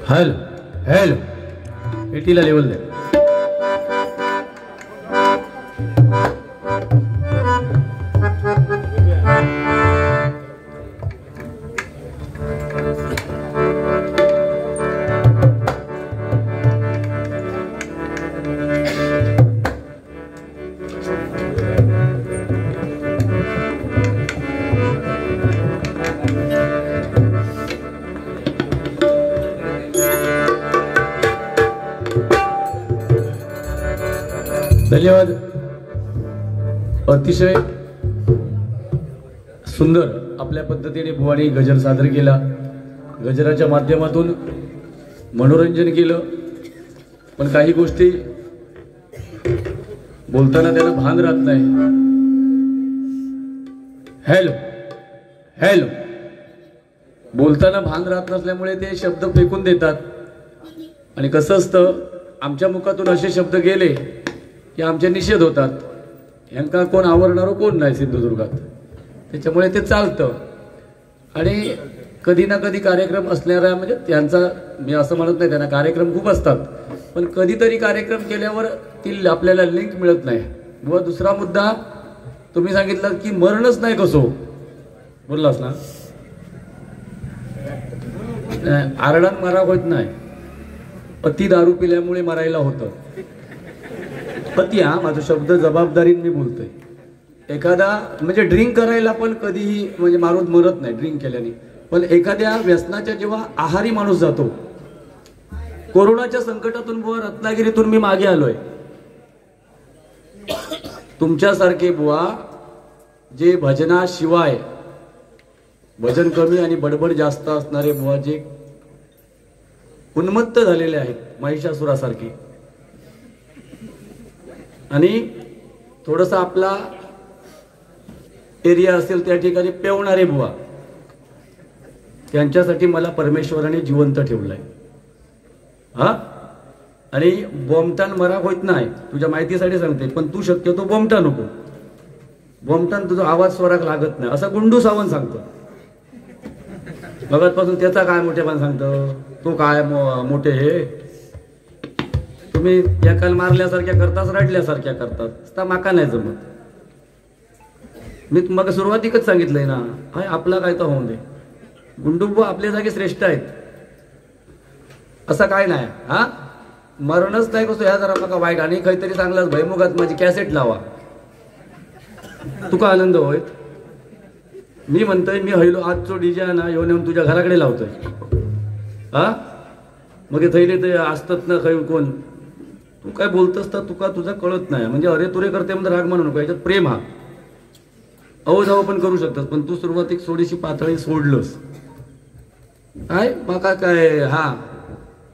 Hello hello पेटीला level दे. धन्यवाद. अतिशय सुंदर आपल्या पद्धतीने बुवानी गजर सादर केला. गजराच्या माध्यमातून मनोरंजन केलं, पण काही गोष्टी बोलताना त्याला भान राहत नाही. हॅलो हॅलो बोलताना भान राहत नसल्यामुळे ते शब्द फेकून देतात. आणि कसं असतं, आमच्या मुखातून असे शब्द गेले की आमचे निषेध होतात. यांना कोण आवरणारो कोण नाही सिंधुदुर्गात, त्याच्यामुळे ते चालतं. आणि कधी ना कधी कार्यक्रम असणारा, म्हणजे त्यांचा, मी असं म्हणत नाही, त्यांना कार्यक्रम खूप असतात, पण कधीतरी कार्यक्रम केल्यावर ती आपल्याला लिंक मिळत नाही. व दुसरा मुद्दा तुम्ही सांगितलं की मरणच नाही कसो, बोललास ना, आरडान मरा होत नाही, अति दारू पिल्यामुळे मरायला होतं. पती, हा माझा शब्द जबाबदारीने मी बोलतोय. एखादा म्हणजे ड्रिंक करायला पण कधीही म्हणजे मारून मरत नाही ड्रिंक केल्याने, पण एखाद्या व्यसनाच्या जेव्हा आहारी माणूस जातो, कोरोनाच्या संकटातून बुवा रत्नागिरीतून मी मागे आलोय. तुमच्यासारखे बुवा जे भजनाशिवाय वजन कमी आणि बडबड जास्त असणारे बुवा जे उन्मत्त झालेले आहेत महिषासुरासारखे, आणि थोडासा आपला एरिया असेल त्या ठिकाणी पेवणारे बुवा, त्यांच्यासाठी मला परमेश्वराने जिवंत ठेवलंय. हा, आणि बॉम्बटान मरा होत नाही, तुझ्या माहितीसाठी सांगते, पण तू शक्यतो बॉम्बटा नको. बॉम्बटान तुझा आवाज स्वराक लागत नाही, असा गुंडू सावंत सांगतो. भगतपासून त्याचा काय मोठेपण सांगतो, तो काय मोठे हे, तुम्ही एकाला मारल्यासारख्या करताच, रडल्यासारख्या करतात, माका नाही जमत. मी तुम्हाला सुरुवातीकच सांगितलंय ना, हाय आपला काय तर होऊन दे. गुंडुबू आपल्या जागी श्रेष्ठ आहेत, असं काय नाही. हा, मरणच नाही कसं, ह्या जरा नका वाईट. आणि काहीतरी चांगलाच भैमुगात माझी कॅसेट लावा, तुका आनंद होय. मी म्हणतोय, मी हयलो आजचो डीजे ना येऊन येऊन तुझ्या घराकडे लावतोय. हा, मग थैले ते असतात ना काही कोण, तू काय बोलतस तर तुका तुझा कळत नाही. म्हणजे अरे तुरे करते म्हणजे राग म्हणू नको, याच्यात प्रेम हा अवजाव पण करू शकतात, पण तू सुरुवातीक थोडीशी पातळी सोडलंस. काय माका काय, हा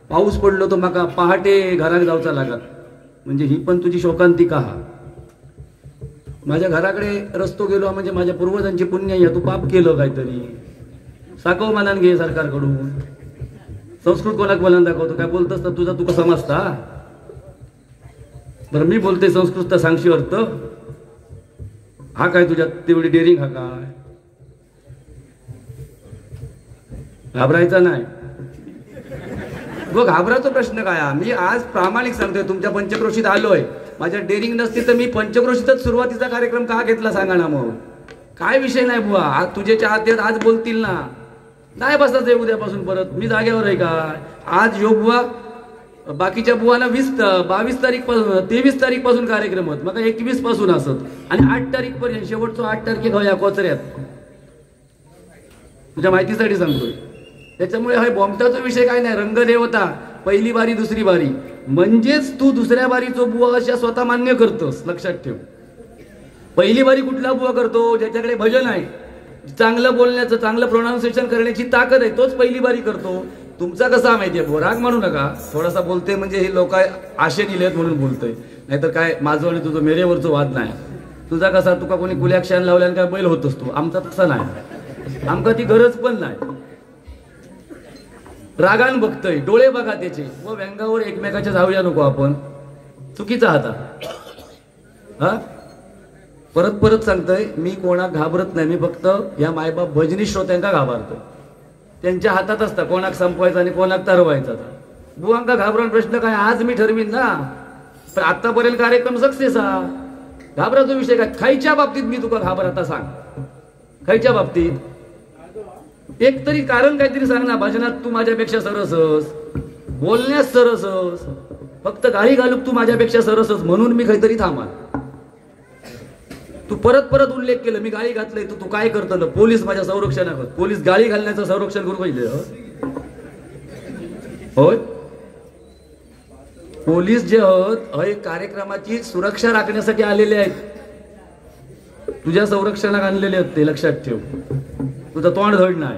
पाऊस पडलो तर माका पहाटे घरात जाऊचा लागत, म्हणजे ही पण तुझी शोकांतिका. हा, माझ्या घराकडे रस्तो गेलो म्हणजे माझ्या पूर्वजांची पुण्य आहे. तू पाप केलं काहीतरी, साकव मानान घे सरकारकडून. संस्कृत कोणाक बोलायला दाखवतो, काय बोलतस तर तुझा तुका समजता. बरं, मी बोलते संस्कृत तर सांगशी अर्थ, हा काय तुझ्यात तेवढी डेअरिंग, हा काय घाबरायचा नाही. घाबराचा प्रश्न काय, मी आज प्रामाणिक सांगतोय, तुमच्या पंचक्रोशीत आलोय, माझ्या डेअरिंग नसती तर मी पंचक्रोशीतच सुरुवातीचा कार्यक्रम का घेतला सांगा ना. मग काय विषय नाही बुवा, आज तुझे चाहते आज बोलतील ना, नाही बसायचं आहे उद्यापासून परत, मी जागेवर आहे का. आज योग बुवा, बाकीच्या बुवाना 22 तारीख पासून 23 तारीख पासून कार्यक्रम होत, मग 21 पासून असत, आणि 8 तारीख पर्यंत, शेवटचं 8 तारखेक या कोचऱ्यात. तुझ्या माहितीसाठी सांगतोय. त्याच्यामुळे हा बॉम्बटाचा विषय काय नाही, रंगदेवता पहिली बारी दुसरी बारी, म्हणजेच तू दुसऱ्या बारीचो बुवा अशा स्वतः मान्य करतोस. लक्षात ठेव, पहिली बारी कुठला बुवा करतो, ज्याच्याकडे भजन आहे, चांगलं बोलण्याचं, चांगलं प्रोनाउन्सिएशन करण्याची ताकद आहे, तोच पहिली बारी करतो. तुमचा कसा माहितीये बुवा, राग म्हणू नका, थोडासा बोलते म्हणजे हे लोक आशे निलेत म्हणून बोलतोय, नाहीतर काय माझं आणि तुझं मेरेवरचं वाद नाही. तुझा कसा, तुका कोणी कुल्याक्षान लावल्याने काय बैल होतोस तू, आमचा तसा नाही, आमका ती गरज पण नाही. रागान बघतोय, डोळे बघा त्याचे, व व्यंगावर एकमेकाच्या जाऊया नको आपण, चुकीचा हाता. हा, परत परत सांगतोय, मी कोणा घाबरत नाही, मी फक्त या मायबाप भजनी श्रोत्यांका घाबरतोय. त्यांच्या हातात असता कोणाक संपवायचा आणि कोणाक तरवायचा. बुवांका घाबरून प्रश्न काय, आज मी ठरवीन ना, पण आतापर्यंत कार्यक्रम सक्सेस हा. घाबराचा विषय काय? खायच्या बाबतीत मी तुका घाबर, आता सांग खायच्या बाबतीत एक तरी कारण काहीतरी सांग ना. भजनात तू माझ्यापेक्षा सरसस, बोलण्यास सरसस, फक्त गाळी घालूक तू माझ्यापेक्षा सरसस म्हणून मी काहीतरी थांबा. तू परत परत उल्लेख केलं मी गाळी घातलंय, तू काय करतो ना, पोलीस माझ्या संरक्षणात, पोलीस गाळी घालण्याचं संरक्षण करू पाहिजे होय. पोलीस जे आहेत कार्यक्रमाची सुरक्षा राखण्यासाठी आलेले आहेत, तुझ्या संरक्षणात आणलेले आहेत ते लक्षात ठेव. तुझं तोंड धड नाही,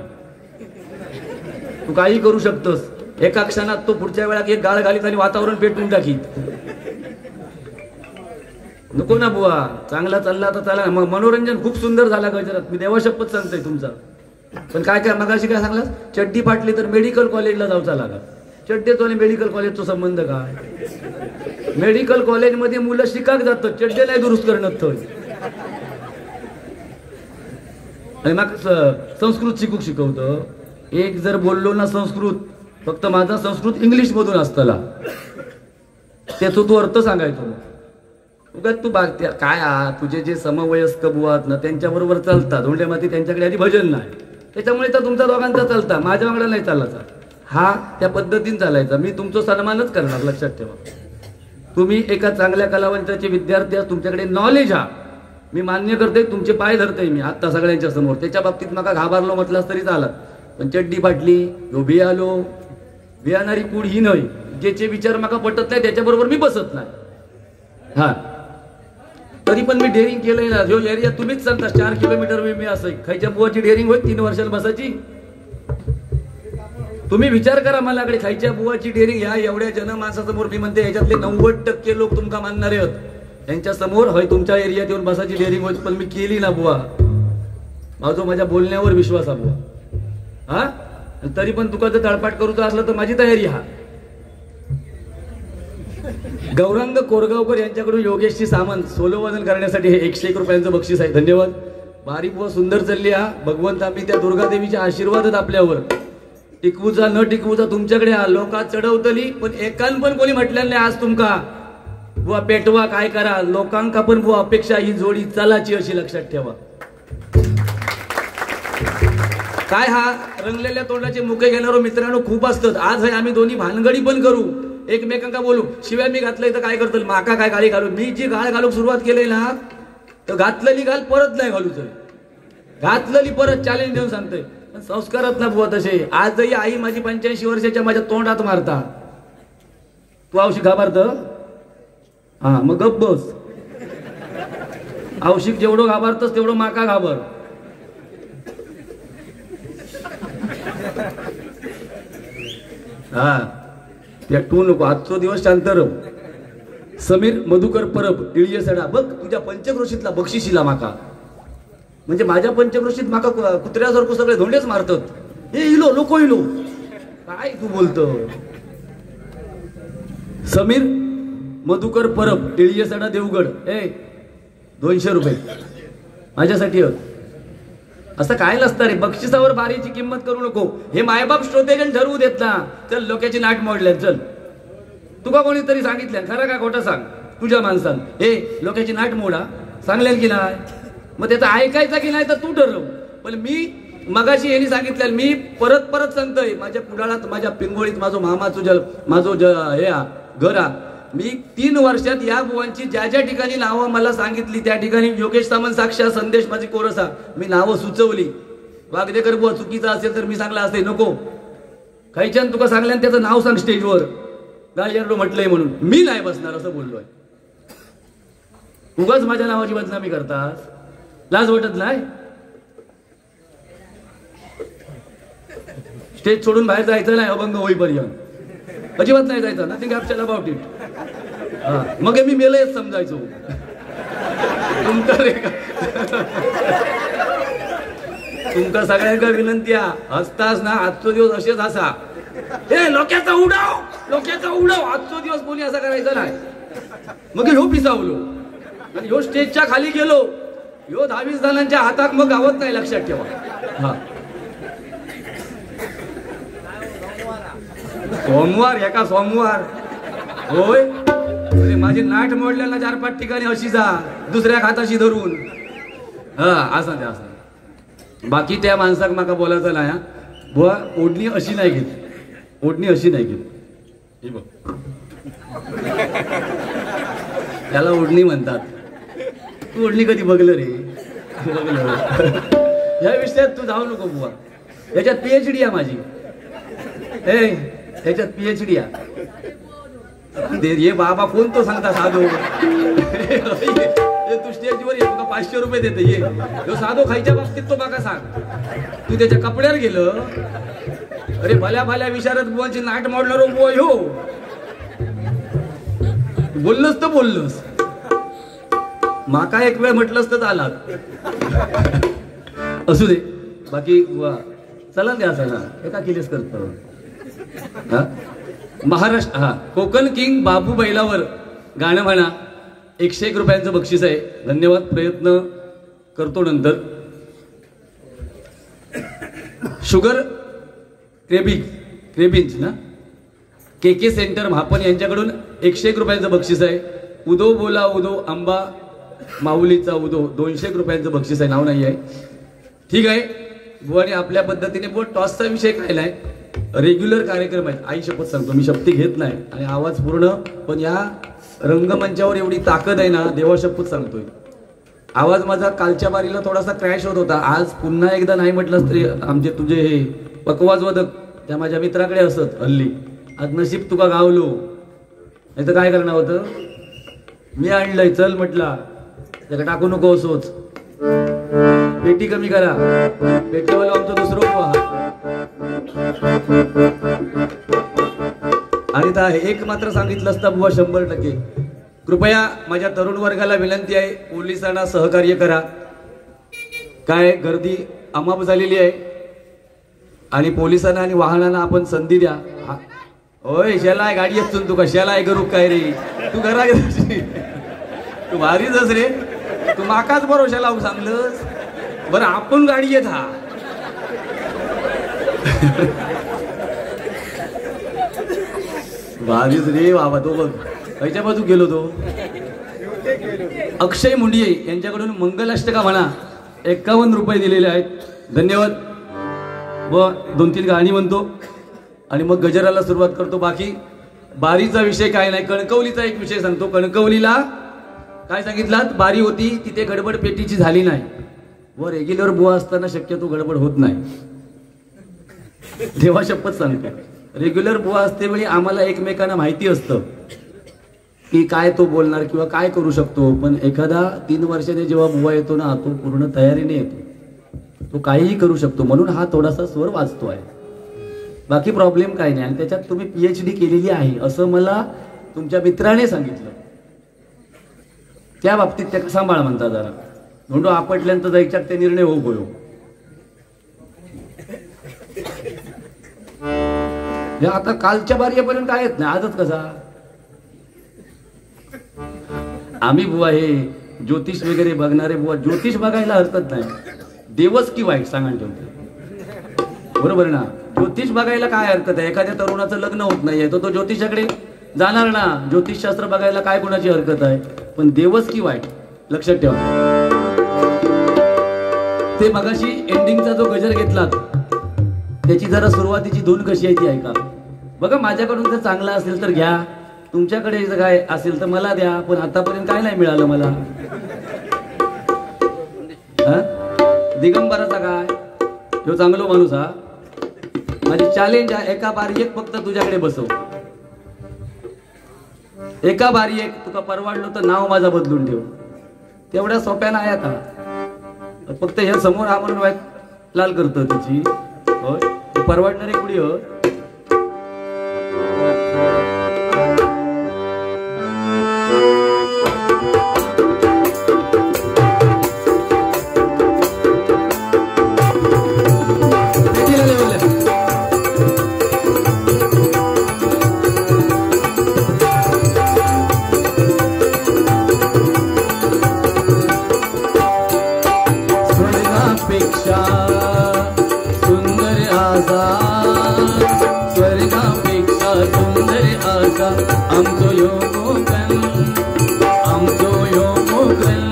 तू काही करू शकतोस. एका क्षणात तो पुढच्या वेळात एक गाळ घालीत आणि वातावरण पेटवून टाकीत. नको ना बुवा, चांगला चालला तर चला. मग मनोरंजन खूप सुंदर झाला गजरात, मी देवाशपथ सांगतोय तुमचा. पण काय काय मगाशी काय सांगलास, चड्डी फाटली तर मेडिकल कॉलेजला जाऊचा लागा. चड्डेचो आणि मेडिकल कॉलेजचा संबंध काय? मेडिकल कॉलेजमध्ये मुलं शिकाक जातात, चड्डे नाही दुरुस्त करणं. आणि मग संस्कृत शिकवतं. एक जर बोललो ना संस्कृत, फक्त माझा संस्कृत इंग्लिश मधून असतला, त्याचा तू अर्थ सांगायचो. उगाच तू बागत्या काय तुझे जे समवयस्क बुवात ना त्यांच्याबरोबर चालतात धोंडे माती, त्यांच्याकडे आधी भजन नाही, त्याच्यामुळे तर तुमचा दोघांचा चालता, माझ्या वांगडा नाही चालायचा. हा त्या पद्धतीने चालायचा. मी तुमचा सन्मानच करणार, लक्षात ठेवा. तुम्ही एका चांगल्या कलावंताचे विद्यार्थी आहात, तुमच्याकडे नॉलेज हा, मी मान्य करते, तुमचे पाय धरते मी आता सगळ्यांच्या समोर. त्याच्या बाबतीत मका घाबरलो म्हटलास तरी चालत. पण चड्डी फाटली, यो बियालो, बियाणारी कूड ही नाही, ज्याचे विचार मका पटत नाही त्याच्याबरोबर मी बसत नाही. हा तरी पण मी डेअरिंग केलंय ना. जो एरिया तुम्हीच सांगता 4 किलोमीटर मी असं खायच्या बुवाची डेअरिंग होईल 3 वर्षाला बसायची. तुम्ही विचार करा, मलाकडे खायच्या बुवाची डेअरिंग ह्या एवढ्या जनमानसासमोर मी म्हणते ह्याच्यातले 90% लोक तुमका मानणारे आहेत. त्यांच्या समोर हय तुमच्या एरियात येऊन बसायची डेअरिंग होत, पण मी केली ना बुवा. माझ्या बोलण्यावर विश्वास हा बुवा. हा तरी पण तुका जर तळपाट करूचं असलं तर माझी तयारी. हा गौरांग कोरगावकर यांच्याकडून योगेशची सामंत सोलो वादन करण्यासाठी हे 101 रुपयांचं बक्षीस आहे. धन्यवाद. बारीक व सुंदर चालली हा. भगवंत आम्ही त्या दुर्गादेवीच्या आशीर्वादात आपल्यावर टिकवूचा न टिकवूचा तुमच्याकडे हा. लोकात चढवतली पण एकान पण कोणी म्हटलं नाही आज तुमका बुवा पेटवा काय करा. लोकांका पण बुवा अपेक्षा ही जोडी चालाची अशी लक्षात ठेवा. काय हा रंगलेल्या तोंडाचे मुके घेणारो मित्रांनो खूप असतात. आज हे आम्ही दोन्ही भानगडी पण करू, एकमेकांका बोलू. शिवाय मी घातलंय तर काय करतो, माका काय गाळी घालू. मी जी गाळ घालूक सुरुवात केली ना, तर घातलेली गाल परत नाही घालू. घातलेली परत चॅलेंज देऊन सांगतोय. संस्कारात ना बुवा तसे. आजही आई माझी 85 वर्षाच्या माझ्या तोंडात मारता, तू औषध घाबरत. हा मग गप्प बस. औषध जेवढं घाबरतस तेवढं माका घाबर. हा त्या टू नको. आजचो दिवस शांत रव. समीर मधुकर परब इळिये सडा बघ तुझ्या पंचक्रोशीतला बक्षिशीला माका, म्हणजे माझ्या पंचक्रोशीत माका कुत्र्यासारखं सगळे धोंडेच मारतात. हे इलो लोक इलो काय तू बोलतो. समीर मधुकर परब इळिये सडा देवगड 200 रुपये माझ्यासाठी. असं काय नसतं रे, बक्षिसावर बारीची किंमत करू नको. हे मायबाप श्रोतेजन ठरवू देत ना. चल लोकांची नाट मोडल्या. चल तुका कोणीतरी सांगितल्या खरं का खोटं सांग. तुझ्या माणसान हे लोकांची नाट मोडा सांगलेल की नाही, मग त्याचा ऐकायचा की नाही तर तू ठरव. पण मी मगाशी यांनी सांगितलं, मी परत परत सांगतोय. माझ्या कुडाळात माझ्या पिंगोळीत माझो मामाचं माझो हे घर हा. मी 3 वर्षात या बुवांची ज्या ज्या ठिकाणी नावं मला सांगितली त्या ठिकाणी योगेश सामंत साक्षा संदेश माझी कोरसा मी नावं सुचवली. वागदेकर बुवा चुकीचं असेल तर मी सांगला असते नको. खायच्यान तुका सांगल्यान त्याचं नाव सांग स्टेजवर. गालियार्डो म्हटलंय म्हणून मी नाही बसणार असं बोललोय. उगाच माझ्या नावाची बदनामी करतास, लाज वाटत नाही. स्टेज सोडून बाहेर जायचं नाही अभंग होईपर्यंत. अजिबात नाही जायचं. Nothing capture about it. मग मी मेलच समजायचो. तुमका सगळ्यांका विनंती हसतास ना आजचो दिवस असेच हसा. हे लोक्याचा उडाव लोक्याचा उडाव आजचो दिवस कोणी असा करायचा नाही. मग ह्यो पिसावलो आणि ह्यो स्टेजच्या खाली गेलो. ह्यो 10-20 जणांच्या हातात मग गावत नाही, लक्षात ठेवा. हा सोमवार एका सोमवार होय. अरे माझी नाट मोडल्याला 4-5 ठिकाणी अशी जा दुसऱ्या हाताशी धरून असं त्या असं. बाकी त्या माणसाक माका बोलायचं नाही हा बुवा. ओढणी अशी नाही घेत, ओढणी अशी नाही घेत. हे बघ त्याला ओढणी म्हणतात. तू ओढणी कधी बघलं रे? या विषयात तू जाऊ नको बुवा. याच्यात PhD आहे माझी. याच्यात PhD आहे. ये बाबा कोण तो सांगता साधो. तू स्टेजवर ये, तुका 500 रुपये देते ये. तो साधो खायच्या बाबतीत तो बघा सांग. तू त्याच्या कपड्यावर गेलं. अरे भल्या भल्या विचारत बुवांची नाट मोडणार बुवा हो. बोललोस तर बोललोस. माका एक वेळ म्हटलंस तर आलात. असू दे. बाकी चला द्या चला एका केलेस करतो. महाराष्ट्र कोकण किंग बाबू बैलावर गाणं म्हणा. 101 रुपयांचं बक्षीस आहे. धन्यवाद. प्रयत्न करतो नंतर. शुगर क्रेबिंज ना KK सेंटर महापन यांच्याकडून 101 रुपयांचं बक्षीस आहे. उदो बोला उदो आंबा माऊलीचा उदो 200 रुपयांचं बक्षीस आहे. नाव नाही आहे. ठीक आहे. बुवाने आपल्या पद्धतीने बुवा टॉसचा विषय काय नाही. रेग्युलर कार्यक्रम आहेत. आई शपथ सांगतो मी शपथी घेत नाही आणि आवाज पूर्ण. पण या रंगमंचावर एवढी ताकद आहे ना देवा शपथ सांगतोय. आवाज माझा कालच्या बारीला थोडासा क्रॅश होत होता. आज पुन्हा एकदा नाही म्हटलंस तरी आमचे तुझे हे पकवाजवादक त्या माझ्या मित्राकडे असत हल्ली. आज नशीब तुका गावलो नाही तर काय करणार होतं. मी आणलंय चल म्हटला त्याला टाकू नको असोच. पेटी कमी करा. पेटीवाला आमचं दुसरं पोहा. आणि एक मात्र सांगितलं असता बुवा 100%. कृपया माझ्या तरुण वर्गाला विनंती आहे पोलिसांना सहकार्य करा. काय गर्दी अमाप झालेली आहे आणि पोलिसांना आणि वाहनांना आपण संधी द्या. होय शेलाय गाडी येत तुका शेलाय करू काय रे. तू घरा तू भारीच रे. तू माकाच भरोशा लावू सांगलंस. बरं आपण गाडी येत हा. भारीच रे बाबा. तो बघ खायच्या बाजू गेलो तो. अक्षय मुंडिये यांच्याकडून मंगलाष्टका म्हणा 51 रुपये दिलेले आहेत. धन्यवाद. व 2-3 गाणी म्हणतो आणि मग गजराला सुरुवात करतो. बाकी बारीचा विषय काय नाही. कणकवलीचा एक विषय सांगतो. कणकवलीला काय सांगितलात बारी होती तिथे गडबड पेटीची झाली नाही. व रेग्युलर बुवा असताना शक्यतो गडबड होत नाही. देवा शपथ सांगतो. रेग्युलर बुवा असते वेळी आम्हाला एकमेकांना माहिती असतं की काय तो बोलणार किंवा काय करू शकतो. पण एखादा 3 वर्षाने जेव्हा बुवा येतो ना तो पूर्ण तयारीने येतो. तो काहीही करू शकतो. म्हणून हा थोडासा स्वर वाचतो आहे. बाकी प्रॉब्लेम काही नाही. आणि त्याच्यात तुम्ही PhD केलेली आहे असं मला तुमच्या मित्राने सांगितलं. त्या बाबतीत त्या सांभाळ म्हणता जरा. म्हणून आपटल्यानंतर जायच्यात ते निर्णय होऊ गयो. आता कालच्या बारीपर्यंत काय येत नाही. आजच कसा आम्ही बुवा हे ज्योतिष वगैरे बघणारे बुवा ज्योतिष बघायला हरकत नाही. देवच की वाईट सांगायला ठेवते. बरोबर ना. ज्योतिष बघायला काय हरकत आहे. एखाद्या तरुणाचं लग्न होत नाहीये तो ज्योतिषाकडे जाणार ना. ज्योतिषशास्त्र बघायला काय कोणाची हरकत आहे. पण देवच की वाईट लक्षात ठेवा. ते मगाशी एंडिंगचा जो गजर घेतला त्याची जरा सुरुवातीची धून कशी आहे ती ऐका. बघा माझ्याकडून जर चांगला असेल तर घ्या. तुमच्याकडे काय असेल तर मला द्या. पण आतापर्यंत काय नाही मिळालं मला. दिगंबराचा काय ह्यो चांगलो माणूस हा. माझी चॅलेंज आहे एका बारी एक फक्त तुझ्याकडे बसव. एका बारी एक तुका परवाडलो तर नाव माझा बदलून ठेव. तेवढ्या सोप्या नाही आता. फक्त हे समोर हा म्हणून लाल करतो त्याची. होय परवडणारी कुडी हो. स्वर्गापेक्षा आमचो यो कोकण, आमचो यो कोकण.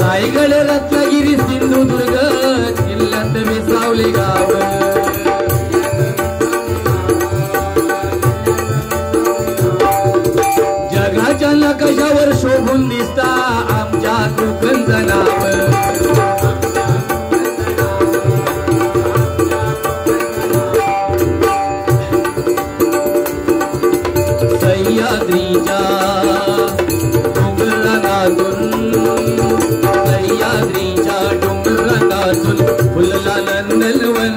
रायगड, रत्नागिरी, सिंधुदुर्ग जिल्ह्यात विसावले गाव. जगाच्या नकाशावर शोभून दिसता आमच्या कोकणचं नाव. सह्याद्रीच्या डोंगरातून, सह्याद्रीच्या डोंगरातून फुलला नंदनवन,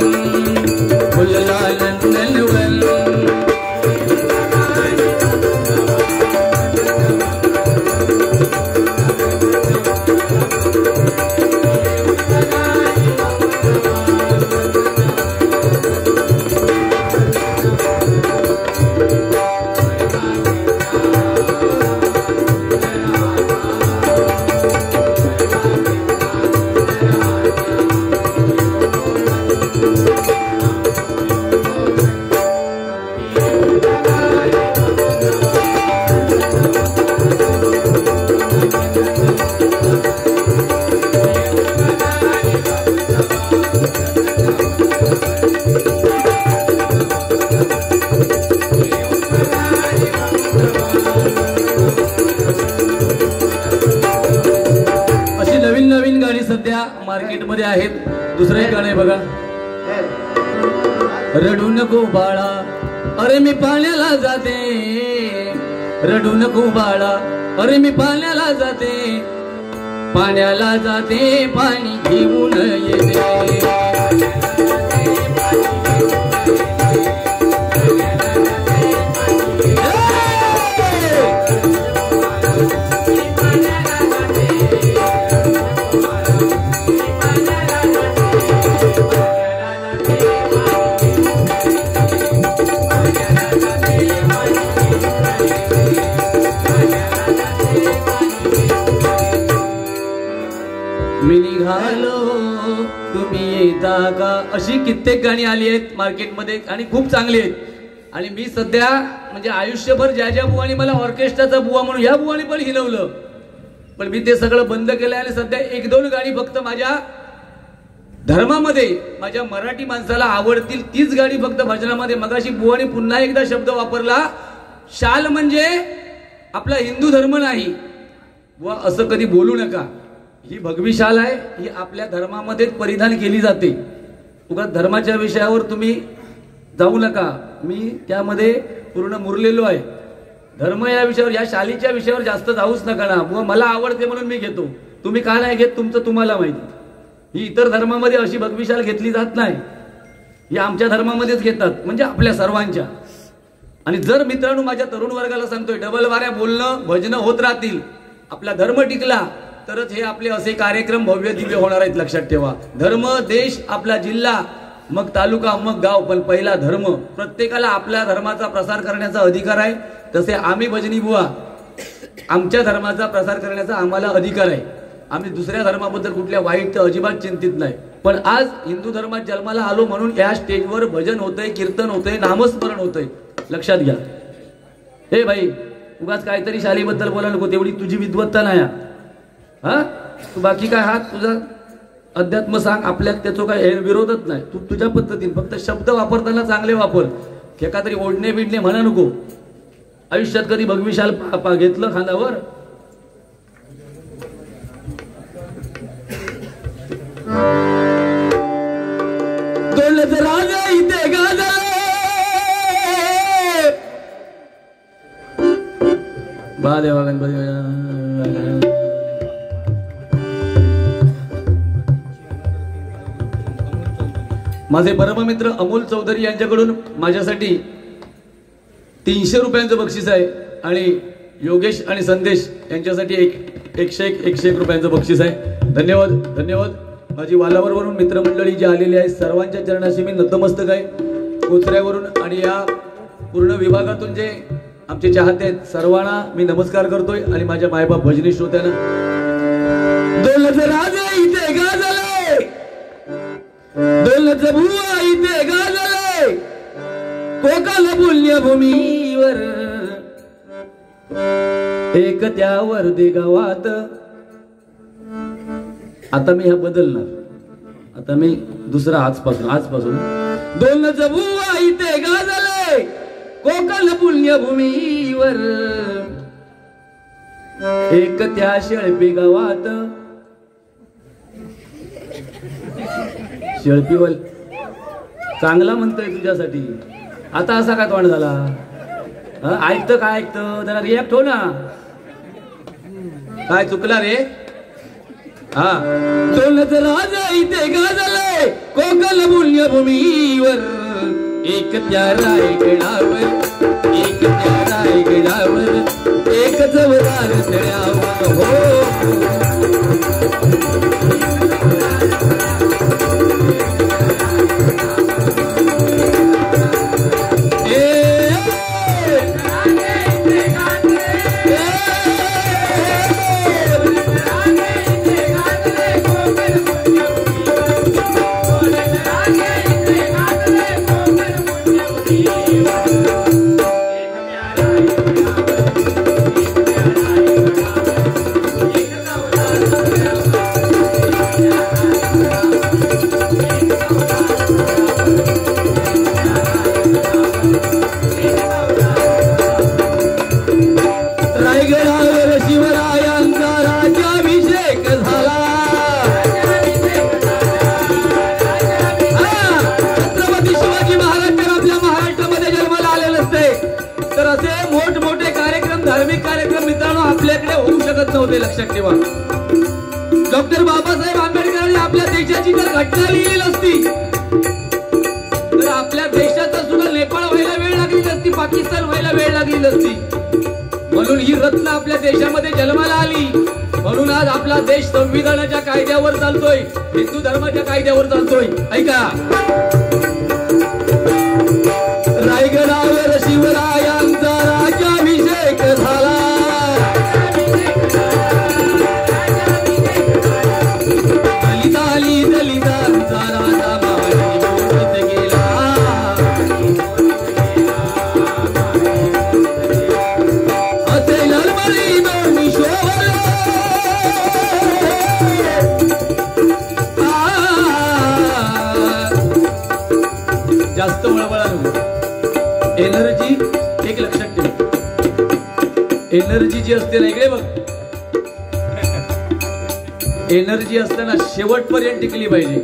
फुलला नंदनवन. सध्या मार्केटमध्ये आहेत. दुसरं एक गाणं आहे बघा. रडू नको बाळा, अरे मी पाण्याला जाते. रडू नको बाळा, अरे मी पाण्याला जाते. पाण्याला जाते, पाणी घेऊन येते. मी निघालो तुम्ही येता का, अशी कित्येक गाणी आली आहेत मार्केटमध्ये आणि खूप चांगली आहेत. आणि मी सध्या म्हणजे आयुष्यभर ज्या ज्या बुवानी मला ऑर्केस्ट्राचा बुवा म्हणून ह्या बुवानी पण हिलवलं, पण मी ते सगळं बंद केलं. आणि सध्या एक दोन गाणी फक्त माझ्या धर्मामध्ये माझ्या मराठी माणसाला आवडतील तीच गाणी फक्त भजनामध्ये. मगाशी बुवानी पुन्हा एकदा शब्द वापरला, शाल म्हणजे आपला हिंदू धर्म नाही. बुवा असं कधी बोलू नका. ही भगवी शाल आहे, ही आपल्या धर्मामध्ये परिधान केली जाते. उगाच धर्माच्या विषयावर तुम्ही जाऊ नका. मी त्यामध्ये पूर्ण मुरलेलो आहे. धर्म या विषयावर, या शालीच्या विषयावर जास्त जाऊच नका ना. बुवा मला आवडते म्हणून मी घेतो, तुम्ही का नाही घेत तुमचं तुम्हाला माहिती. ही इतर धर्मामध्ये अशी भगवी शाल घेतली जात नाही, ही आमच्या धर्मामध्येच घेतात, म्हणजे आपल्या सर्वांच्या. आणि जर मित्रांनो माझ्या तरुण वर्गाला सांगतोय, डबल वाऱ्या बोलणं भजनं होत राहतील, आपला धर्म टिकला तरच हे आपले असे कार्यक्रम भव्य दिव्य होणार आहेत. लक्षात ठेवा. धर्म, देश, आपला जिल्हा, मग तालुका, मग गाव, पण पहिला धर्म. प्रत्येकाला आपल्या धर्माचा प्रसार करण्याचा अधिकार आहे. तसे आम्ही भजनी बुवा आमच्या धर्माचा प्रसार करण्याचा आम्हाला अधिकार आहे. आम्ही दुसऱ्या धर्माबद्दल कुठल्या वाईट तर अजिबात चिंतित नाही. पण आज हिंदू धर्मात जन्माला आलो म्हणून या स्टेजवर भजन होतंय, कीर्तन होतंय, नामस्मरण होतंय. लक्षात घ्या. हे भाई, उगाच काहीतरी शालीबद्दल बोला नको, तेवढी तुझी विद्वत्ता नाही. हा, तू बाकी काय हात तुझा अध्यात्म सांग, आपल्यात त्याचं काय विरोधच नाही. तू तुझ्या पद्धतीने फक्त शब्द वापरताना चांगले वापर. एका तरी ओढणे बिडणे म्हणा नको. आयुष्यात कधी भगविशाल घेतलं खांद्यावर? राजा इथे गाजले, बा देवा गणपती. माझे परममित्र अमोल चौधरी यांच्याकडून माझ्यासाठी 300 रुपयांचं बक्षीस आहे. आणि योगेश आणि संदेश यांच्यासाठी 101 रुपयांचं बक्षीस आहे. धन्यवाद धन्यवाद. माझी वालावरवरून मित्रमंडळी जी आलेली आहे सर्वांच्या चरणाशी मी नतमस्तक आहे. कोचऱ्यावरून आणि या पूर्ण विभागातून जे आमचे चाहते आहेत सर्वांना मी नमस्कार करतोय आणि माझ्या मायबाप भजनी श्रोत्यांना दौलत राजे इथे गाजले, दौलत बुवा इथे गाजले, कोकण पुण्यभूमीवर एक त्यावर दे गावात. आता मी हा बदलणार, आता मी दुसरा आजपासून दौलत बुवा इथे गाजले, कोकण पुण्यभूमीवर एक त्या शेळपी गावात. शेळपीवल चांगला म्हणतोय तुझ्यासाठी. आता असा काय तोंड झाला? ऐकतं काय ऐकतं जरा रिॲक्ट हो ना. काय चुकला रे? हा दौलत राजा इथे गाजले, कोकण पुण्यभूमीवर एक त्या रायगडावर, एक त्या रायगडावर एक जवदार तळ्यावर. हो नव्हते. लक्षात ठेवा, डॉक्टर बाबासाहेब आंबेडकरांनी आपल्या देशाची जर घटना लिहिली नसती तर आपल्या देशाचा सुद्धा नेपाळ व्हायला वेळ लागली नसती, पाकिस्तान व्हायला वेळ लागली नसती. म्हणून ही रत्न आपल्या देशामध्ये जन्माला आली. म्हणून आज आपला देश संविधानाच्या कायद्यावर चालतोय, हिंदू धर्माच्या कायद्यावर चालतोय. ऐका, रायगडावर शिवरायांचा राज्याभिषेक झाला, दलितांचा राजा मावळी बोलत गेला. असे ललमली दोन्ही शोभले, जास्त वळवळा नको. एनर्जी एक लक्षात ठेव, एनर्जी जी असते ना, इकडे बघ, एनर्जी असताना शेवटपर्यंत टिकली पाहिजे.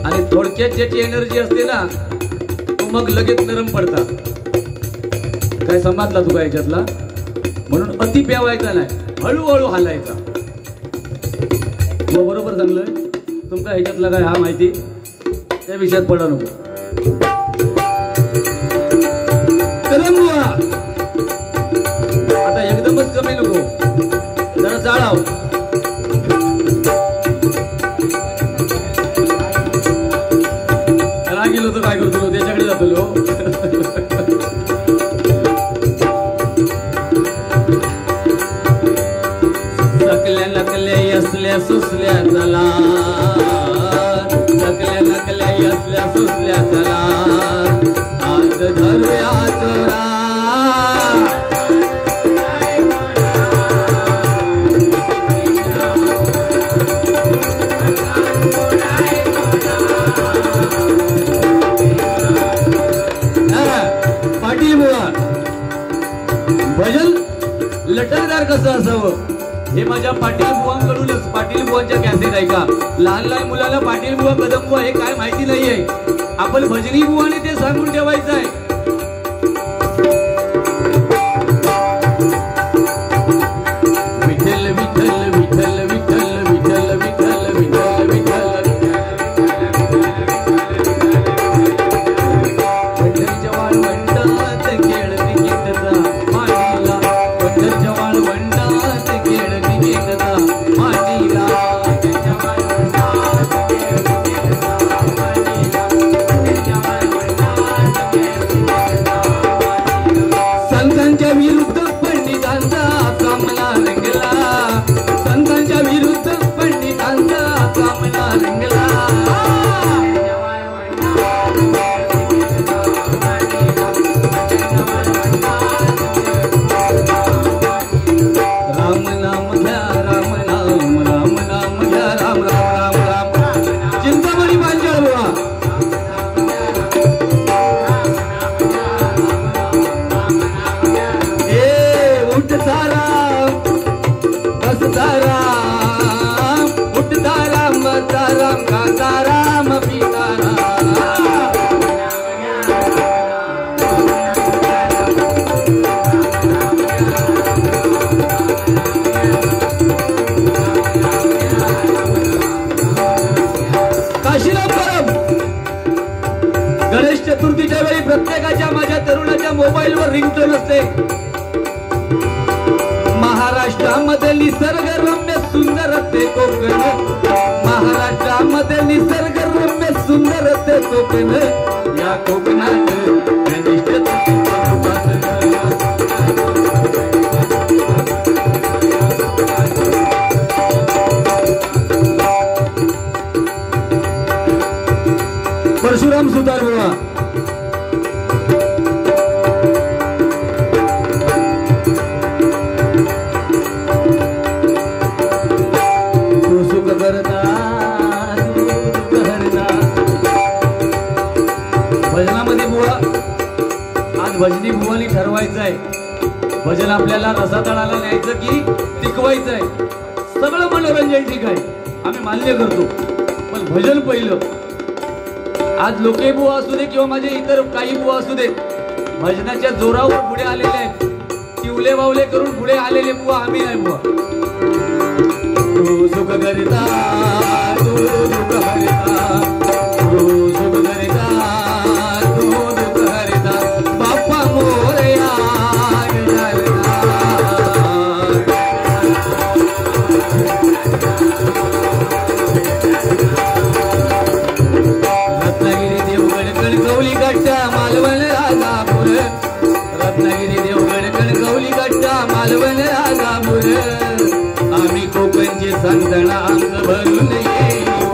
आणि थोडक्यात ज्याची एनर्जी असते ना तो मग लगेच नरम पडता. काय समजला तुका याच्यातला? म्हणून अति प्यावायचा नाही, हळूहळू हालायचा. बरोबर सांगलोय तुमका ह्याच्यातला काय हा माहिती, त्या विषयात पडा नको. आता एकदमच कमी नको, जरा जाळाव. गेलो तर काय करतो, त्याच्याकडे जातो. सकल्या नकल्या असल्या सुसल्या चला, सकल्या नकल्या असल्या सुसल्या चला, आज धरूया चोरा. भजन लटकदार कसं असावं हे माझ्या पाटील बुवांकडूनच, पाटील बुवांच्या कॅसेट ऐका. लहान लहान मुलाला पाटील बुवा कदम बुवा हे काय माहिती नाहीये. आपण भजनी बुवाने ते सांगून ठेवायचं आहे. विठ्ठल विठ्ठल विठ्ठल विठ्ठल विठ्ठल विठ्ठल विठ्ठल विठ्ठल. पंढरीच्या वाळवंटात खेळ क्रिकेटचा मांडीला, पंढरीच्या वाळवंटात खेळ क्रिकेटचा मांडीला. ते महाराष्ट्रामध्ये निसर्गरम्य सुंदर ते कोकण महाराष्ट्रामध्ये निसर्गरम्य सुंदर ते कोकण या कोकणात परशुराम सुतार बुवा तू सुख करता भजनामध्ये बुवा आज भजनी बुवानी ठरवायचं आहे भजन आपल्याला रसातळाला न्यायचं की टिकवायचं आहे सगळं मनोरंजन ठीक आहे आम्ही मान्य करतो पण भजन पहिलं आज लोके बुवा असू दे किंवा माझे इतर काही बुवा असू दे भजनाच्या जोरावर पुढे आलेले आहेत किवले बावले करून पुढे आलेले बुवा आम्ही नाही बुवा तू सुख करिता तू दुःख हरिता तू सुख करिता तू दुःख हरिता बाप्पा मोरया रत्नागिरी देवगड कणकवली गट्टा मालवण राजापूर रत्नागिरी देवगड कणकवली गट्टा मालवण राजापूर आम्ही कोकणचे संतना अंग भरून येऊ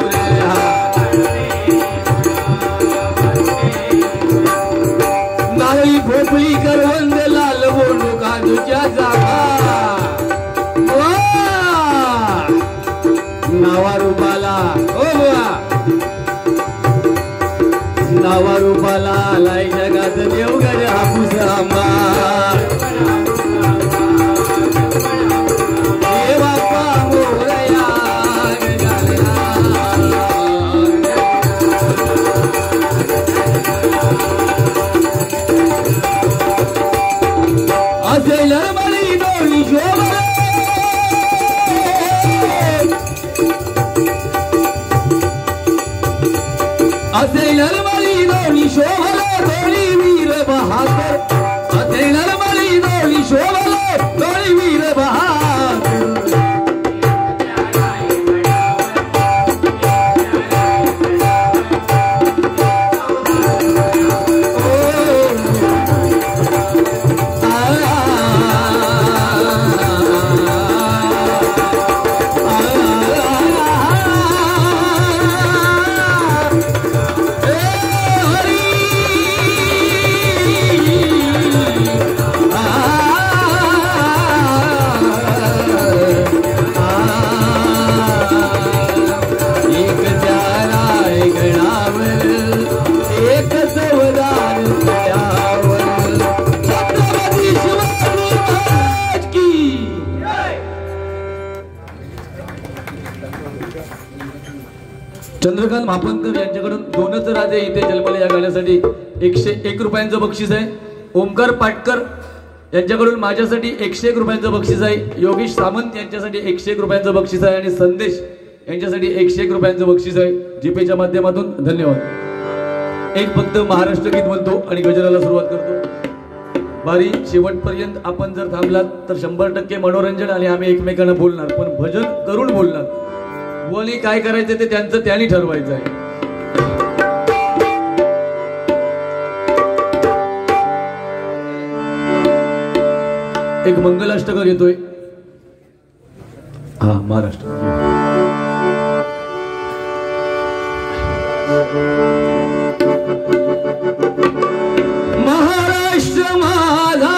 नारळी भोपळी करवंद लाल बोंडू काजूच्या जागा नावा रूपाला नावा रूपाला आलाय जगात देवगड हापूस आंबा हे बाप्पा मोरया असेल मळी दोरी शोभा असेल शोभला दोळी वीर बहादूर असे नरमळी दोळी शोभला दोळी वीर बहादूर चंद्रकांत महापंकर यांच्याकडून दोनच राजे इथे जन्मले या गाण्यासाठी 101 रुपयांचं बक्षीस आहे ओमकार पाटकर यांच्याकडून माझ्यासाठी 101 रुपयांचं बक्षीस आहे योगेश सामंत यांच्यासाठी 101 रुपयांचं बक्षीस आहे आणि संदेश यांच्यासाठी 101 रुपयांचं बक्षीस आहे जीपेच्या माध्यमातून धन्यवाद एक फक्त महाराष्ट्र गीत म्हणतो आणि गजराला सुरुवात करतो बारी शेवटपर्यंत आपण जर थांबलात तर 100% मनोरंजन आणि आम्ही एकमेकांना बोलणार पण भजन करून बोलणार बोली काय करायचं ते त्यांचं त्यांनी ठरवायचं आहे एक मंगलाष्टक येतोय हा महाराष्ट्र महाराष्ट्र माझा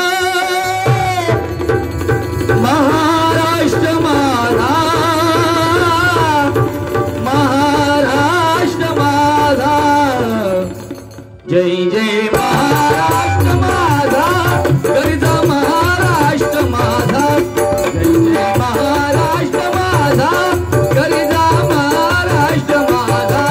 महाराष्ट्र माझा महाराष्ट्र माझा जय जय महाराष्ट्र माझा गरजा महाराष्ट्र माझा जय जय महाराष्ट्र माझा गरजा महाराष्ट्र माझा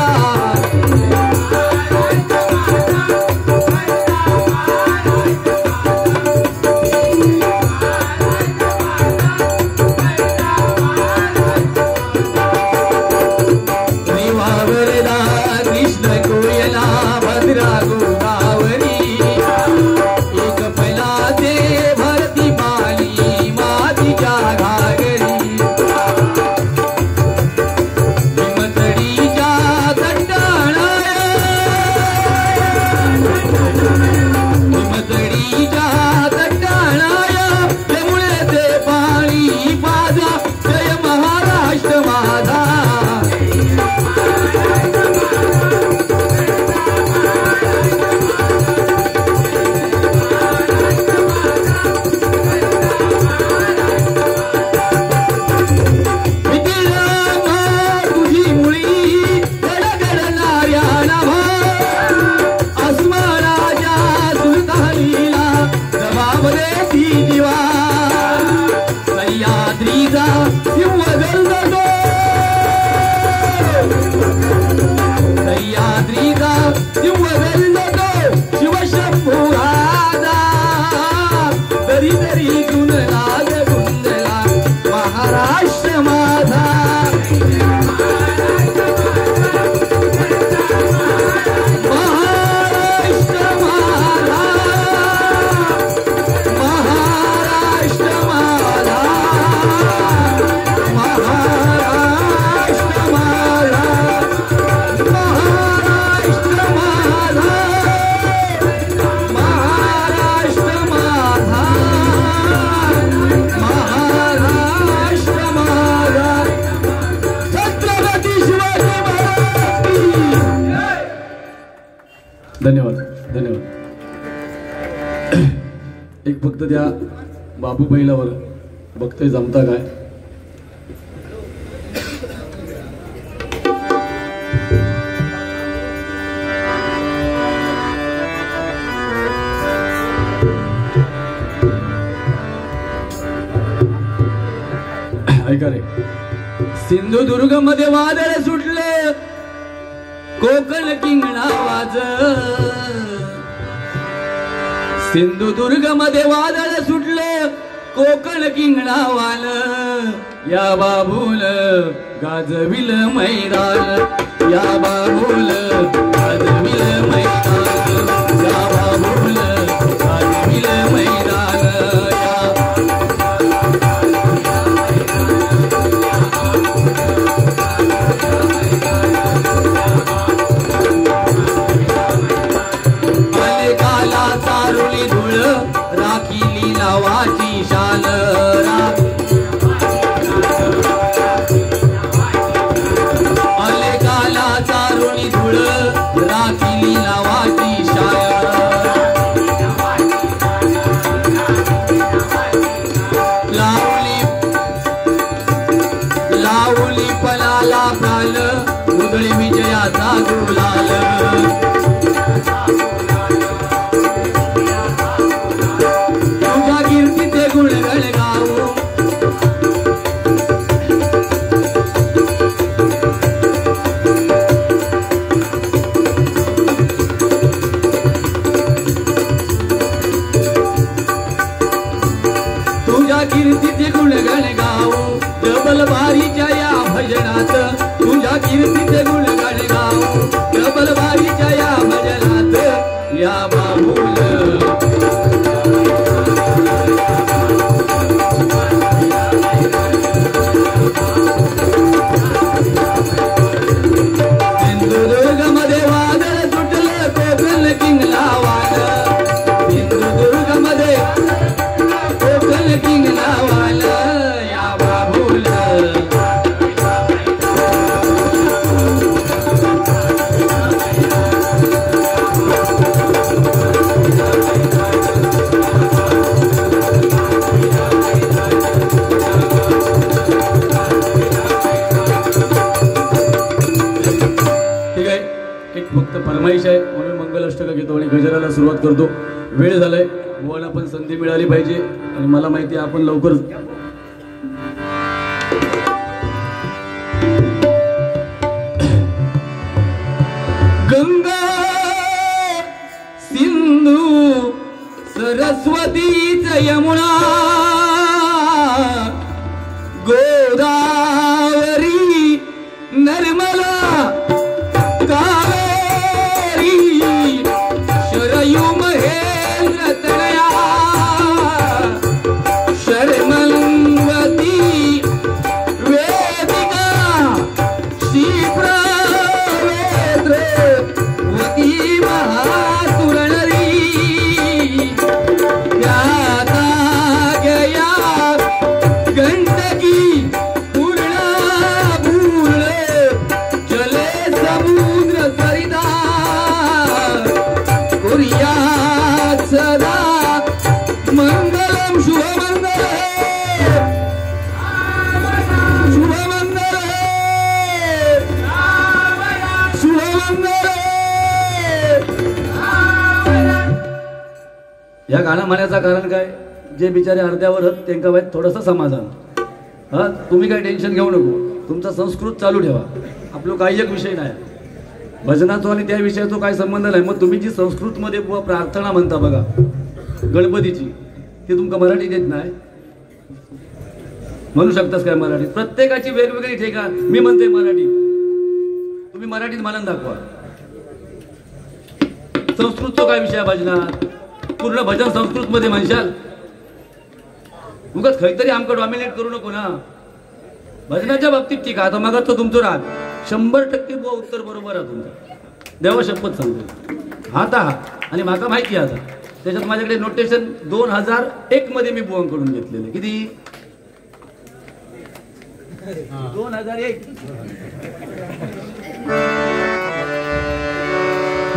धन्यवाद धन्यवाद. एक फक्त त्या बाबू बैलावर बघतोय जमता काय. ऐका रे. सिंधुदुर्ग मध्ये वादळ सुटलं, कोकण किंगणा वाज. सिंधुदुर्ग मध्ये वादळ सुटलं, कोकण किंगणा वाल. या बाबूल गाजविल मैदान, या बाबूल गाजविल मैदान, या बाबूल गाजविल मैदान. चारुली धुळ राखिली लावाची शाल. अलेकाला चारुली धुळ राखिली लावाची शाल. लावली पलाला प्राल, उधळी विजयाचा गुलाल. कीर्तीचे गुणगण गाऊ डबल बारीच्या या भजनात. तुझ्या कीर्तीचे गुणगण गाऊ डबल बारीच्या या भजनात. या बाबूल सिंधुदुर्ग मध्ये वादळ सुटलं, कोकण किंगला वाल. सिंधुदुर्ग मध्ये कोकण किंगला वाल. या बाबूल ठीक आहे. एक फक्त फरमाईश आहे म्हणून मंगलाष्टक घेतो आणि गजराला सुरुवात करतो. वेळ झालाय, बोलायला पण संधी मिळाली पाहिजे आणि मला माहिती आहे आपण लवकर. गंगा सिंधू सरस्वतीच यमुना गोदावरी नर्मदा कावेरी शरयू महेंद्र तनया शर्मंवती वेदिका क्षिप्रवेद्रवती महासुरनरी त्याता गया गंडकी पूर्णा भूल जले समुद्र सरिता कुर्यात् सदा मंगलम शुभमंगल शुभमंगल शुभमंगल. या गाणं म्हणण्याचं कारण काय, जे बिचारे अर्ध्यावर आहेत त्यांना वाईट थोडंसं समाधान. हा, तुम्ही काही टेन्शन घेऊ नको, तुमचा संस्कृत चालू ठेवा. आपलं काही एक विषय नाही, भजनाचा आणि त्या विषयाचा काय संबंध नाही. मग तुम्ही जी संस्कृतमध्ये प्रार्थना म्हणता बघा गणपतीची, ती तुमका मराठीत येत नाही. म्हणू शकतास काय मराठीत? प्रत्येकाची वेगवेगळी ठेका. मी म्हणते मराठी, तुम्ही मराठीत म्हणून दाखवा. संस्कृतचा काय विषय भजनात? पूर्ण भजन संस्कृत मध्ये म्हणशाल. उगाच काहीतरी आमकडे डॉमिनेट करू नको ना. भजनाच्या बाबतीत ठीक आहे. आता मग तो तुमचं राग 100% उत्तर बरोबर आहे तुमचं. देवा शपथ सांगतो हाता हा. आणि माका माहिती आहे आता त्याच्यात माझ्याकडे नोटेशन 2001 मध्ये मी बुवांकडून घेतलेले. किती? 2001.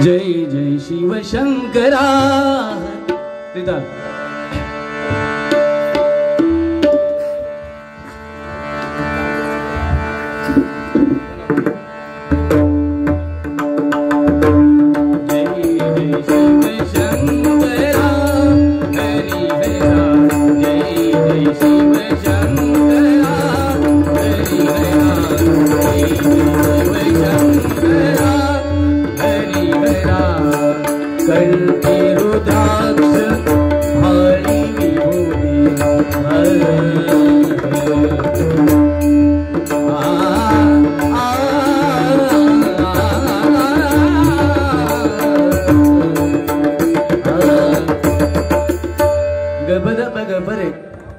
जय जय शिव शंकरा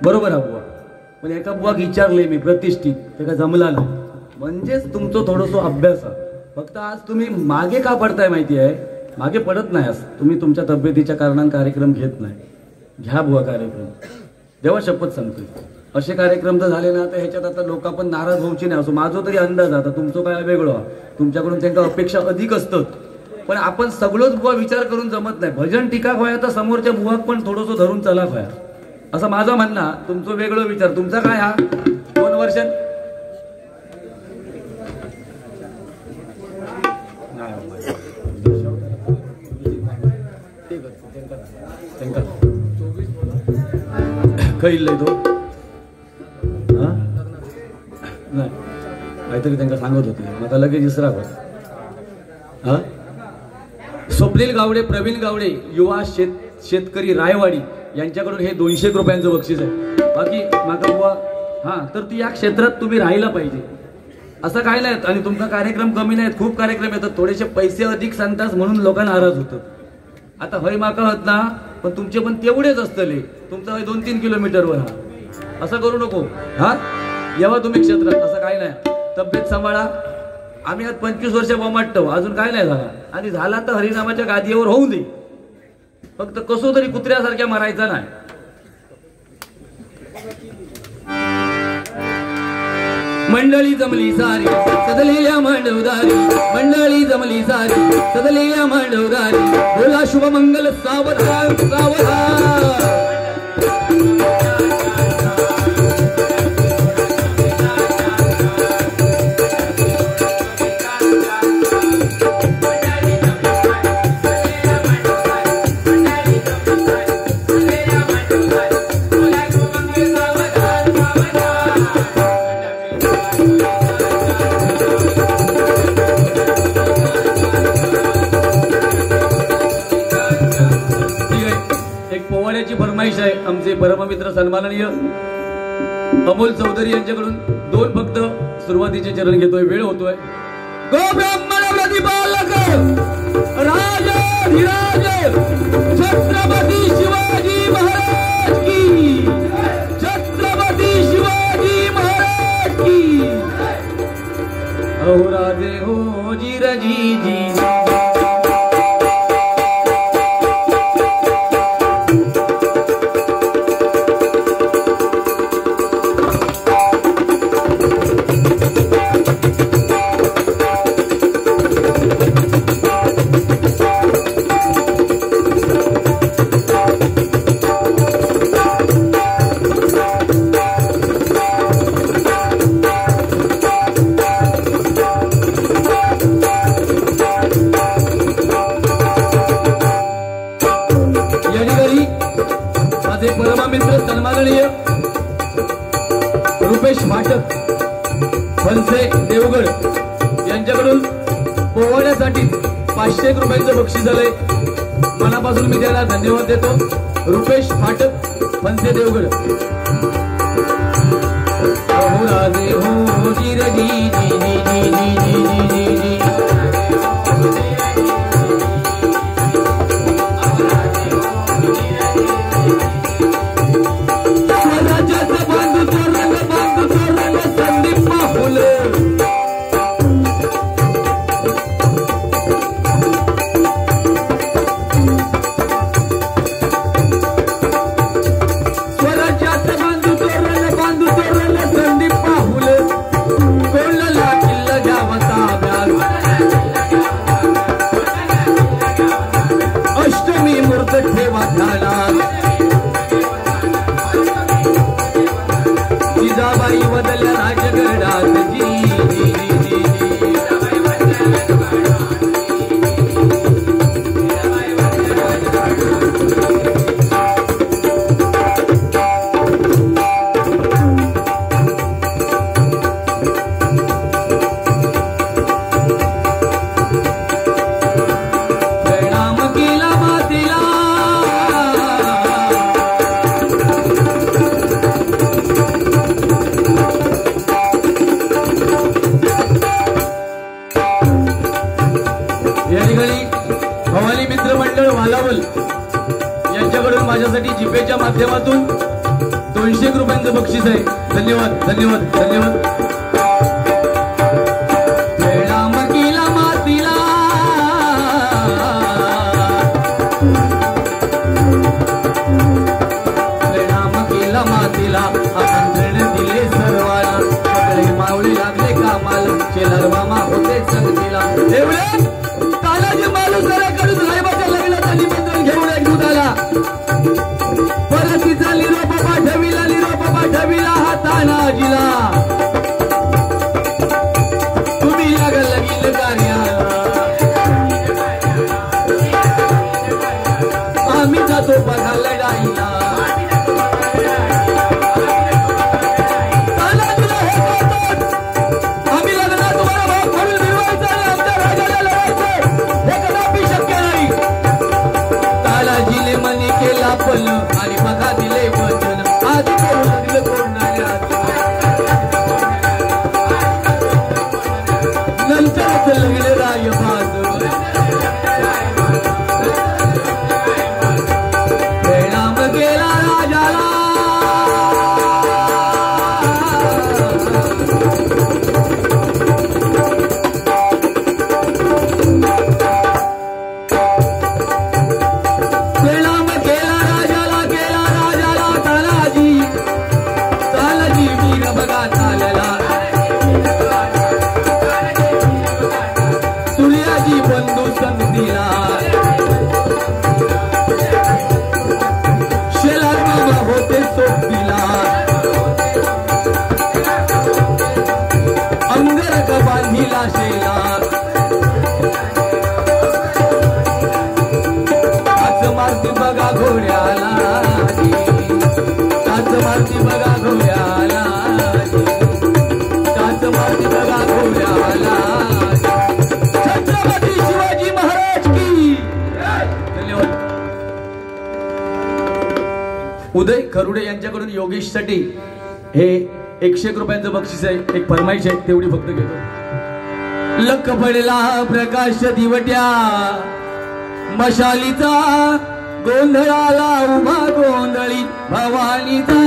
बरोबर आहे बुवा. पण एका बुवा विचारले मी प्रतिष्ठित ते का जमला नाही. म्हणजेच तुमचं थोडंसं अभ्यास आहे. फक्त आज तुम्ही मागे का पडताय माहिती आहे. मागे पडत नाही. आज तुम्ही तुमच्या तब्येतीच्या कारणाने कार्यक्रम घेत नाही. घ्या बुवा कार्यक्रम. देवा शपथ सांगतोय असे कार्यक्रम जर झाले ना तर ह्याच्यात आता लोक पण नाराज व्हायची नाही. असं माझं तरी अंदाज. आता तुमचं काय वेगळं. तुमच्याकडून त्यांना अपेक्षा अधिक असतात. पण आपण सगळंच बुवा विचार करून जमत नाही. भजन टीका व्हाया तर समोरच्या बुवाक पण थोडंसं धरून चला व्हाया असं माझं म्हणणं. तुमचं वेगळं विचार. तुमचा काय हा 2 वर्ष कैल तो नाही काहीतरी त्यांना सांगत होते. मला लगेच इसरा हा. स्वप्नील गावडे, प्रवीण गावडे, युवा शेतकरी रायवाडी यांच्याकडून हे 200 रुपयांचं बक्षीस आहे. बाकी माका बुवा हा तर ती या क्षेत्रात तुम्ही राहिला पाहिजे असं काय नाही. आणि तुमचा कार्यक्रम कमी नाहीत. खूप कार्यक्रम येतात. थोडेसे पैसे अधिक सांगताच म्हणून लोक नाराज होतात. आता हय माका होत ना पण तुमचे पण तेवढेच असतले. तुमचं हय 2-3 किलोमीटरवर हा असं करू नको. हा यावा तुम्ही क्षेत्रात असं काय नाही. तब्येत सांभाळा. आम्ही आज 25 वर्ष बोमाटतो. अजून काय नाही झाला. आणि झाला तर हरिनामाच्या गादीवर होऊन दे. फक्त कसो तरी कुत्र्यासारख्या मारायचा नाही. मंडळी जमली सारी सदलेल्या मांडवदारी. मंडळी जमली सारी सदलेल्या मांडवदारी. बोला शुभ मंगल सावधान सावधान. फरमाईश आहे. आमचे परममित्र सन्माननीय अमोल चौधरी यांच्याकडून 2 फक्त सुरुवातीचे चरण घेतोय. वेळ होतोय. गो ब्राह्मण प्रतिपालक राजाधिराज छत्रपती शिवाजी महाराज की. छत्रपती शिवाजी महाराज की. अहो राजे हो जिरजी जी. परममित्र सन्माननीय रुपेश फाटक फनसे देवगड यांच्याकडून पोहण्यासाठी 500 रुपयांचं बक्षीस आलंय. मनापासून मी त्याला धन्यवाद देतो. रुपेश फाटक फनसे देवगड. हो राजे हो जी जी जी जी जी जी जी. स्वराज्यात बांधू तोरण संदीप पाहुल कोणला किल्ला त्यांच्यासाठी जीपेच्या माध्यमातून 200 रुपयांचं बक्षीस आहे. धन्यवाद धन्यवाद धन्यवाद. मातीला आमंत्रण दिले सर्वाला, सगळे मावळे लागले कामाला, शेलार मामा होते संगतीला. एवढे तानाजी मालुसराकडून साहेबाच्या लग्नाचा निमंत्रण घेऊन एक दूताला परतीचा निरोप पाठविला हा तानाजीला. तुम्ही लगीन कार्याला आम्ही जातो बघा लढाईला. आणि बघा दिले वचन आधी नंतर लगले राय परिणाम गेला राजाला. बघा घोड्याला काच मारती बघा घोड्याला, काच मारती बघा घोड्याला. छत्रपती शिवाजी महाराज की धन्यवाद. उदय खरुडे यांच्याकडून योगेशसाठी हे 101 रुपयांचं बक्षीस आहे. एक फरमाईश आहे तेवढी फक्त घेतो. लख पडला प्रकाश दिवट्या मशालीचा, गोंधळाला उभा गोंधळी भवानीचा.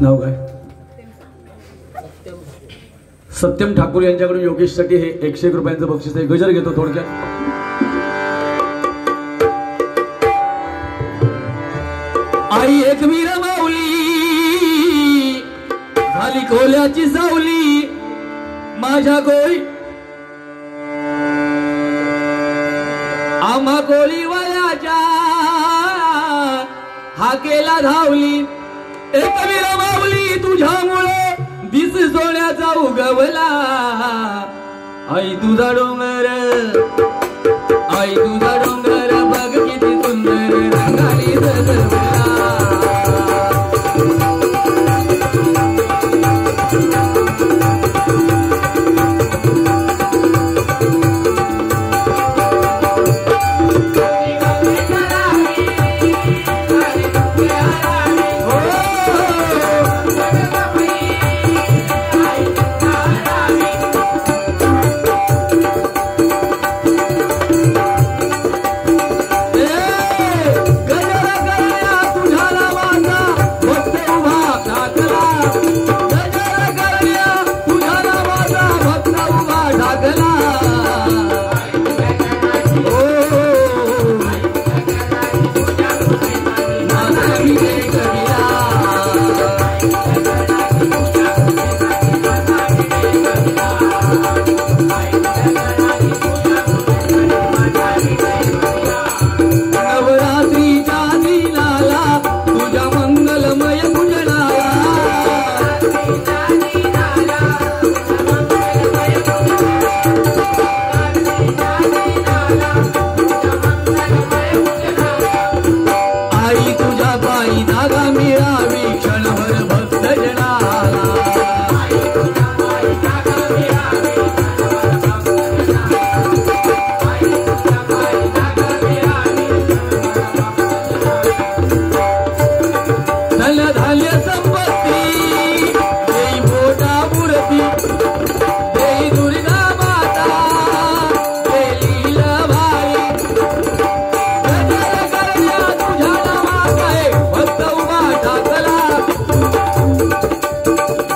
नाव काय? सत्यम ठाकूर यांच्याकडून योगेशसाठी हे 101 रुपयांचं बक्षीस आहे. गजर घेतो थोडक्यात. आई एक वीर माऊली झाली कोल्याची सावली, माझ्या गोई आम्हा कोळी वयाच्या हाकेला धावली एक वीर माऊली तुझ्यामुळे दिस सोन्याचा उगवला आई तुझा डोंगर आई तुझा डोंगर बघ किती सुंदर रंगाली सजवला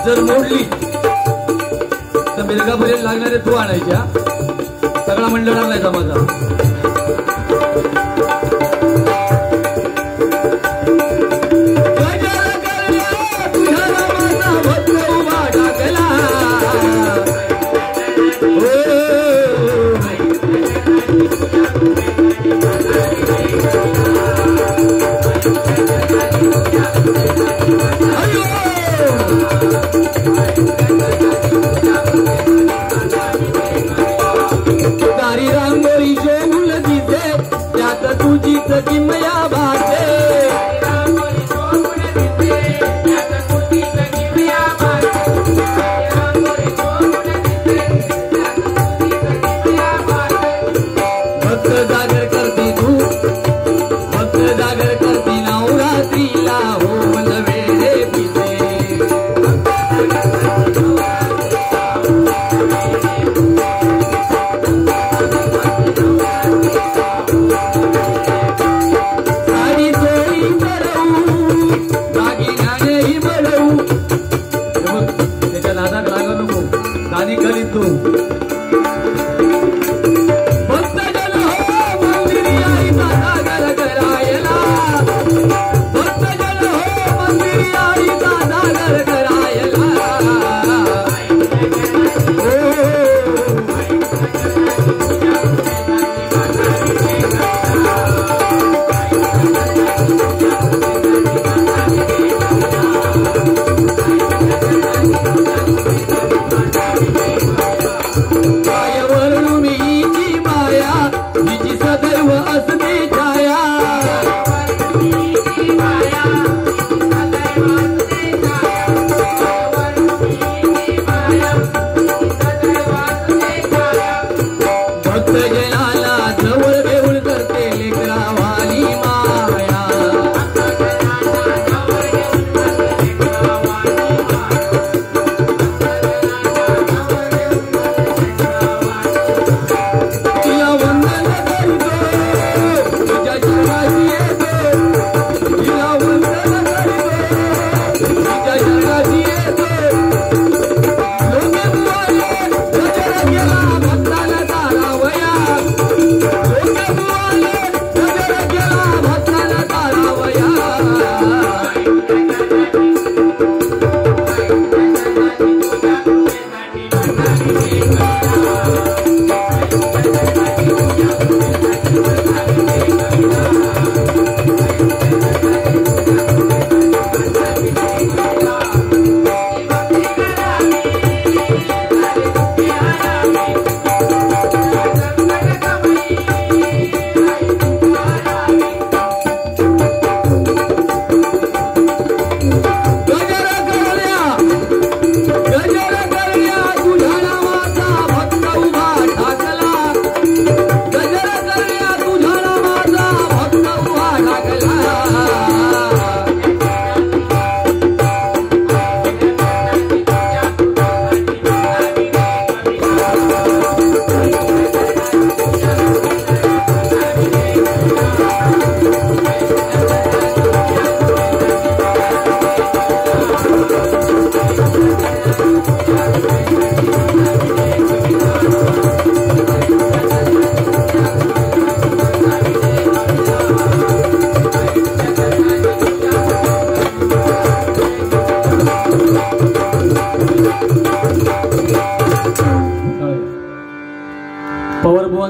जर मोडली तर मिरगापर्यंत लागणारे तू आणायच्या सगळा मंडळ आणायचा माझा जागर करती नवरात्रीला हो वेळे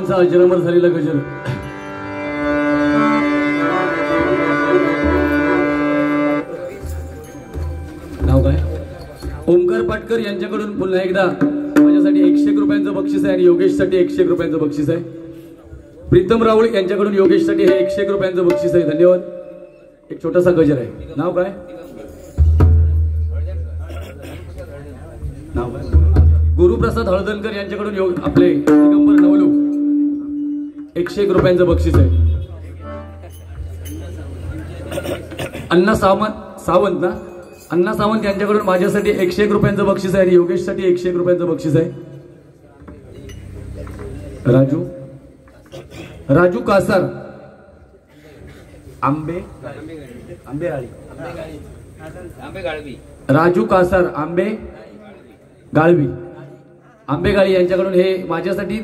साहेबांचा अजरामर झालेला गजल. नाव काय? ओमकार पाटकर यांच्याकडून पुन्हा एकदा माझ्यासाठी 101 रुपयांचं बक्षीस आहे आणि योगेशसाठी 101 रुपयांचं बक्षीस आहे. प्रीतम राऊळ यांच्याकडून योगेशसाठी हे 101 रुपयांचं बक्षीस आहे. धन्यवाद. एक छोटासा गजल आहे. नाव काय? नाव काय? गुरुप्रसाद हळदणकर यांच्याकडून आपले दिगंबर नवलू 101 रुपयांचं बक्षीस आहे. अण्णा सावंत ना, अण्णा सावंत यांच्याकडून माझ्यासाठी 101 रुपयांचं बक्षीस आहे आणि योगेशसाठी 101 रुपयांचं बक्षीस आहे. राजू कासार राजू कासार आंबेगाळी यांच्याकडून हे माझ्यासाठी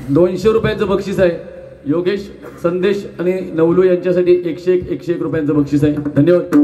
200 रुपयांचं बक्षीस आहे. योगेश, संदेश आणि नवलू यांच्यासाठी 101 रुपयांचं बक्षीस आहे. धन्यवाद.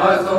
असो